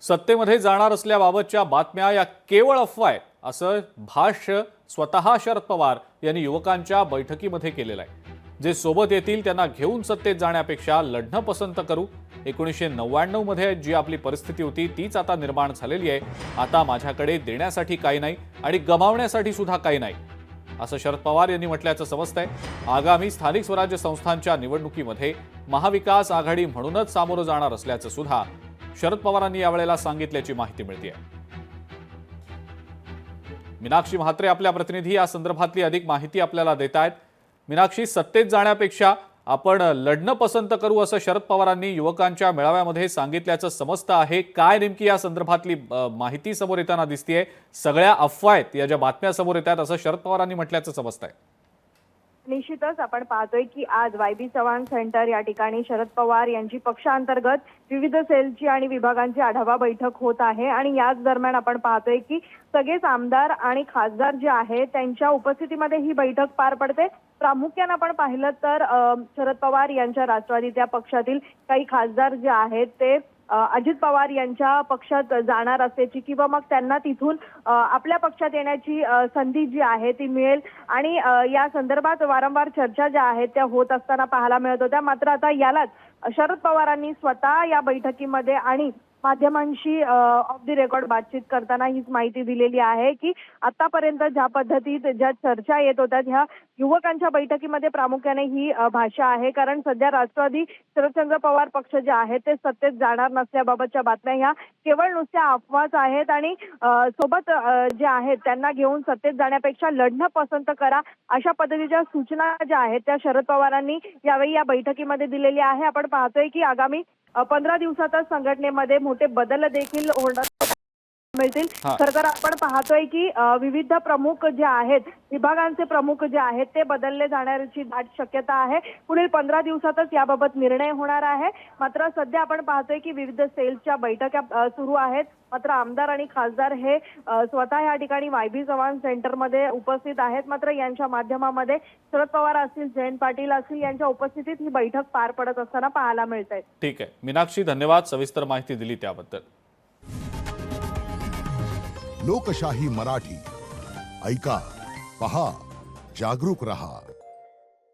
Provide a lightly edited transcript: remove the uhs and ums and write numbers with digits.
सत्तेमध्ये जाणार असल्याबाबतच्या बातम्या या केवळ अफवा आहेत असं भाष्य स्वतः शरद पवार यांनी युवकांच्या बैठकीमध्ये केलेलं आहे। जे सोबत येतील त्यांना घेऊन सत्तेत जाण्यापेक्षा लढणं पसंत करू। 1999 मध्ये जी आपली परिस्थिती होती तीच आता निर्माण झालेली आहे। आता माझ्याकडे देण्यासाठी काही नाही आणि गमावण्यासाठी सुद्धा काही नाही असं शरद पवार यांनी म्हटल्याचं समजतंय। आगामी स्थानिक स्वराज्य संस्थांच्या निवडणुकीमध्ये महाविकास आघाडी म्हणूनच सामोरं जाणार असल्याचं सुद्धा शरद पवारांनी यावेळेला सांगितल्याची माहिती मिळते आहे। मीनाक्षी म्हात्रे आपल्या प्रतिनिधी या संदर्भातली अधिक माहिती आपल्याला देत आहेत। मीनाक्षी, सत्तेत जाण्यापेक्षा आपण लढणं पसंत करू असं शरद पवारांनी युवकांच्या मेळाव्यामध्ये सांगितल्याचं समजतं आहे। काय नेमकी या संदर्भातली माहिती समोर येताना दिसतेय? सगळ्या अफवा आहेत या ज्या बातम्या समोर येतात असं शरद पवारांनी म्हटल्याचं समजतंय। निश्चितच आपण पाहतोय की आज वाय.बी. चव्हाण सेंटर या ठिकाणी शरद पवार यांची पक्षांतर्गत विविध सेलची आणि विभागांची आढावा बैठक होत आहे आणि याच दरम्यान आपण पाहतोय की सगळेच आमदार आणि खासदार जे आहेत त्यांच्या उपस्थितीमध्ये ही बैठक पार पडते। प्रामुख्याने आपण पाहिलं तर शरद पवार यांच्या राष्ट्रवादी त्या पक्षातील काही खासदार जे आहेत ते अजित पवार यांच्या पक्षात जाणार असल्याची किंवा मग त्यांना तिथून आपल्या पक्षात येण्याची संधी जी आहे ती मिळेल आणि या संदर्भात वारंवार चर्चा ज्या आहेत त्या होत असताना पाहायला मिळत होत्या। मात्र आता यालाच शरद पवारांनी स्वतः या बैठकीमध्ये आणि माध्यमांशी ऑफ द रेकॉर्ड बातचीत करताना हीच माहिती दिलेली आहे की आतापर्यंत ज्या पद्धतीत ज्या चर्चा येत होत्या ह्या युवकांच्या बैठकीमध्ये प्रामुख्याने ही भाषा आहे। कारण सध्या राष्ट्रवादी शरदचंद्र पवार पक्ष जे आहे ते सत्तेत जाणार नसल्याबाबतच्या बातम्या ह्या केवळ नुसत्या अफवाच आहेत आणि सोबत जे आहेत त्यांना घेऊन सत्तेत जाण्यापेक्षा लढणं पसंत करा अशा पद्धतीच्या सूचना ज्या आहेत त्या शरद पवारांनी यावेळी या बैठकीमध्ये दिलेली आहे। आपण पाहतोय की आगामी 15 दिवसातच संघटनेमध्ये मोठे बदल देखील होणार मिळतील। खरं तर आपण पाहतोय की विविध प्रमुख जे आहेत विभागांचे प्रमुख जे आहेत ते बदलले जाण्याची दाट शक्यता आहे। पुढील 15 दिवसातच याबाबत निर्णय होणार आहे। मात्र सध्या आपण पाहतोय की विविध सेलच्या बैठका सुरू आहेत। मात्र आमदार आणि खासदार हे स्वतः या ठिकाणी वाय.बी. चव्हाण सेंटरमध्ये उपस्थित आहेत। मात्र यांच्या माध्यमामध्ये शरद पवार असतील, जयंत पाटील असतील यांच्या उपस्थितीत ही बैठक पार पडत असताना पाहायला मिळते। ठीक आहे मीनाक्षी, धन्यवाद सविस्तर माहिती दिली त्याबद्दल। लोकशाही मराठी ऐका, पहा, जागरूक रहा।